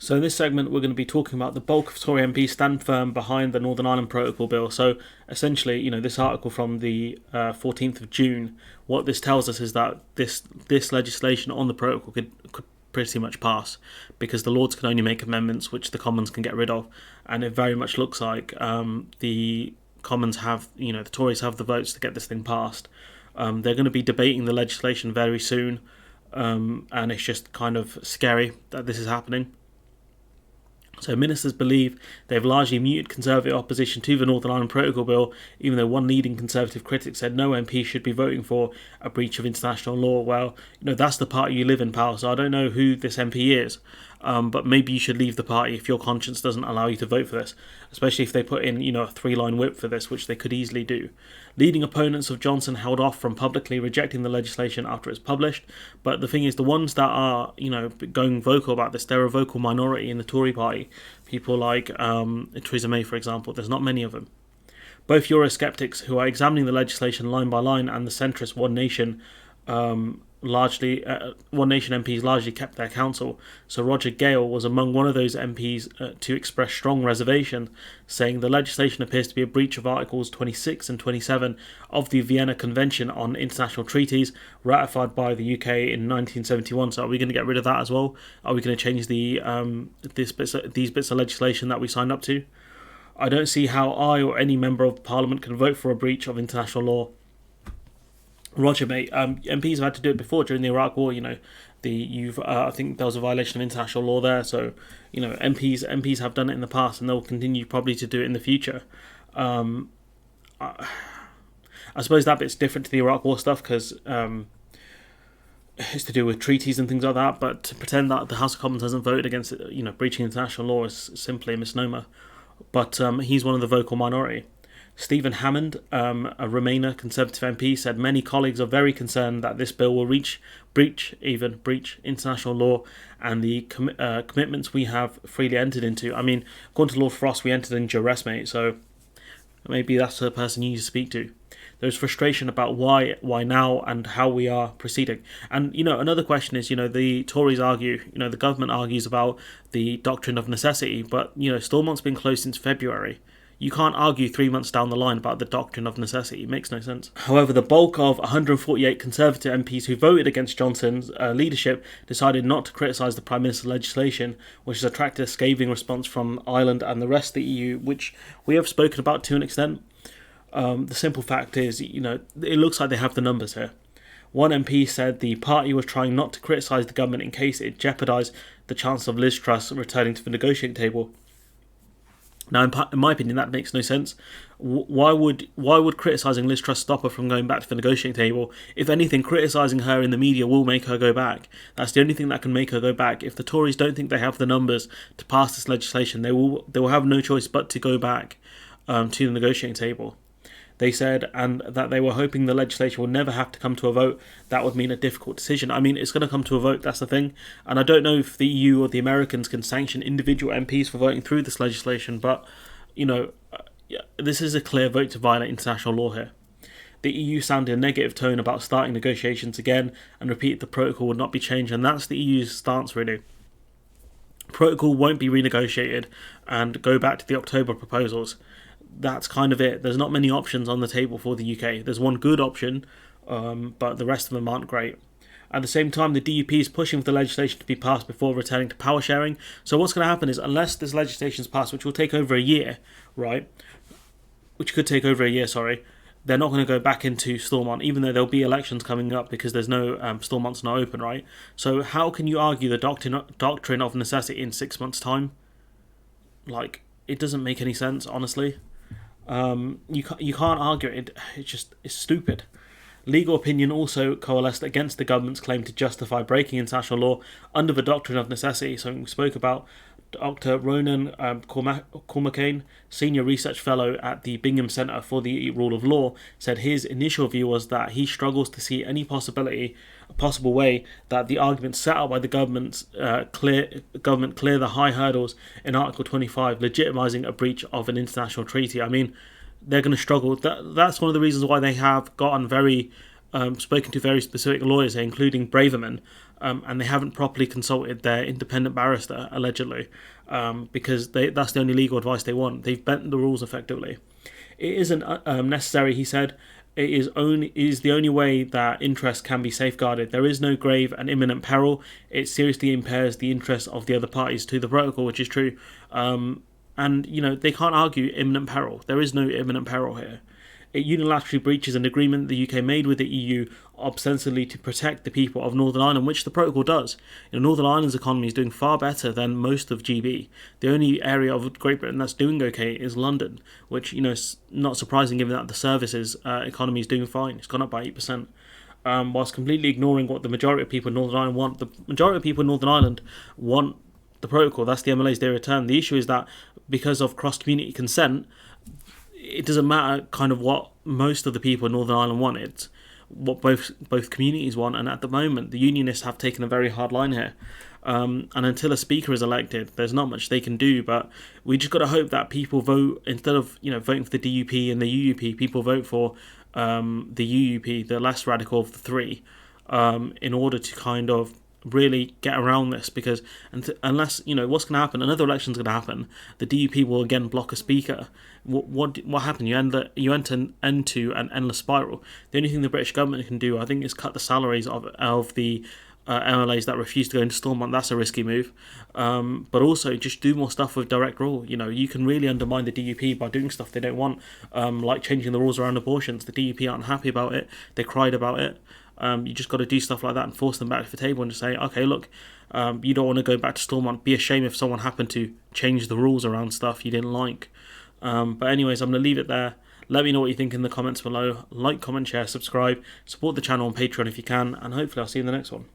So in this segment, we're going to be talking about the bulk of Tory MPs stand firm behind the Northern Ireland Protocol Bill. So essentially, this article from the 14th of June, what this tells us is that this legislation on the protocol could pretty much pass, because the Lords can only make amendments which the Commons can get rid of, and it very much looks like the Commons have, the Tories have the votes to get this thing passed. They're going to be debating the legislation very soon, and it's just kind of scary that this is happening. So ministers believe they've largely muted Conservative opposition to the Northern Ireland Protocol Bill, even though one leading Conservative critic said no MP should be voting for a breach of international law. Well, that's the party you live in, pal, so I don't know who this MP is, but maybe you should leave the party if your conscience doesn't allow you to vote for this, especially if they put in, a 3-line whip for this, which they could easily do. Leading opponents of Johnson held off from publicly rejecting the legislation after it's published, but the thing is, the ones that are, going vocal about this, they're a vocal minority in the Tory party. People like Theresa May, for example, there's not many of them. Both Eurosceptics, who are examining the legislation line by line, and the centrist One Nation MPs largely kept their counsel. So Roger Gale was among one of those MPs to express strong reservation, saying the legislation appears to be a breach of Articles 26 and 27 of the Vienna Convention on International Treaties, ratified by the UK in 1971. So are we going to get rid of that as well? Are we going to change these bits of legislation that we signed up to? I don't see how I or any member of Parliament can vote for a breach of international law. Roger, mate. MPs have had to do it before during the Iraq War. I think there was a violation of international law there. So, MPs have done it in the past, and they'll continue probably to do it in the future. I suppose that bit's different to the Iraq War stuff, because it's to do with treaties and things like that. But to pretend that the House of Commons hasn't voted against it, breaching international law is simply a misnomer. But he's one of the vocal minority. Stephen Hammond, a Remainer Conservative MP, said many colleagues are very concerned that this bill will breach international law and the commitments we have freely entered into. I mean, according to Lord Frost, we entered into duress, mate, so maybe that's the person you need to speak to. There's frustration about why now and how we are proceeding. And, another question is, the Tories argue, the government argues about the doctrine of necessity, but, Stormont's been closed since February. You can't argue 3 months down the line about the doctrine of necessity. It makes no sense. However, the bulk of 148 Conservative MPs who voted against Johnson's leadership decided not to criticise the Prime Minister's legislation, which has attracted a scathing response from Ireland and the rest of the EU, which we have spoken about to an extent. The simple fact is, it looks like they have the numbers here. One MP said the party was trying not to criticise the government in case it jeopardised the chance of Liz Truss returning to the negotiating table. Now, in my opinion, that makes no sense. Why would criticising Liz Truss stop her from going back to the negotiating table? If anything, criticising her in the media will make her go back. That's the only thing that can make her go back. If the Tories don't think they have the numbers to pass this legislation, they will have no choice but to go back to the negotiating table. They said, and that they were hoping the legislation would never have to come to a vote. That would mean a difficult decision. I mean, it's going to come to a vote, that's the thing. And I don't know if the EU or the Americans can sanction individual MPs for voting through this legislation, but, this is a clear vote to violate international law here. The EU sounded a negative tone about starting negotiations again and repeated the protocol would not be changed, and that's the EU's stance, really. Protocol won't be renegotiated and go back to the October proposals. That's kind of it. There's not many options on the table for the UK. There's one good option, but the rest of them aren't great. At the same time, the DUP is pushing for the legislation to be passed before returning to power sharing. So what's going to happen is, unless this legislation is passed, which will take over a year, right? Which could take over a year, sorry. They're not going to go back into Stormont, even though there'll be elections coming up because there's no Stormont's not open, right? So how can you argue the doctrine of necessity in 6 months' time? Like, it doesn't make any sense, honestly. You can't argue it. It's stupid. Legal opinion also coalesced against the government's claim to justify breaking international law under the doctrine of necessity, something we spoke about. Dr. Ronan Cormacane, Senior Research Fellow at the Bingham Centre for the Rule of Law, said his initial view was that he struggles to see any possible way that the arguments set out by the government clear the high hurdles in Article 25, legitimising a breach of an international treaty. I mean, they're going to struggle. That's one of the reasons why they have gotten very spoken to very specific lawyers here, including Braverman, and they haven't properly consulted their independent barrister, allegedly, because that's the only legal advice they want. They've bent the rules effectively. It isn't necessary, he said. It is the only way that interest can be safeguarded. There is no grave and imminent peril. It seriously impairs the interests of the other parties to the protocol, which is true. And they can't argue imminent peril. There is no imminent peril here. It unilaterally breaches an agreement the UK made with the EU ostensibly to protect the people of Northern Ireland, which the protocol does. Northern Ireland's economy is doing far better than most of GB. The only area of Great Britain that's doing okay is London, which is not surprising given that the services economy is doing fine. It's gone up by 8%. Whilst completely ignoring what the majority of people in Northern Ireland want. The majority of people in Northern Ireland want the protocol. That's the MLA's day return. The issue is that because of cross-community consent, it doesn't matter kind of what most of the people in Northern Ireland want. It's what both communities want, and at the moment the unionists have taken a very hard line here. And until a speaker is elected, there's not much they can do. But we just got to hope that people vote, instead of voting for the DUP and the UUP, people vote for the UUP, the less radical of the three, in order to kind of really get around this. Because unless what's going to happen, another election's going to happen, the DUP will again block a speaker. What happened? You enter into an endless spiral. The only thing the British government can do, I think, is cut the salaries of the MLAs that refuse to go into Stormont. That's a risky move. But also just do more stuff with direct rule. You can really undermine the DUP by doing stuff they don't want, like changing the rules around abortions. The DUP aren't happy about it. They cried about it. You just got to do stuff like that and force them back to the table and just say, okay, look, you don't want to go back to Stormont. Be ashamed if someone happened to change the rules around stuff you didn't like. But anyways, I'm going to leave it there. Let me know what you think in the comments below. Like, comment, share, subscribe. Support the channel on Patreon if you can. And hopefully I'll see you in the next one.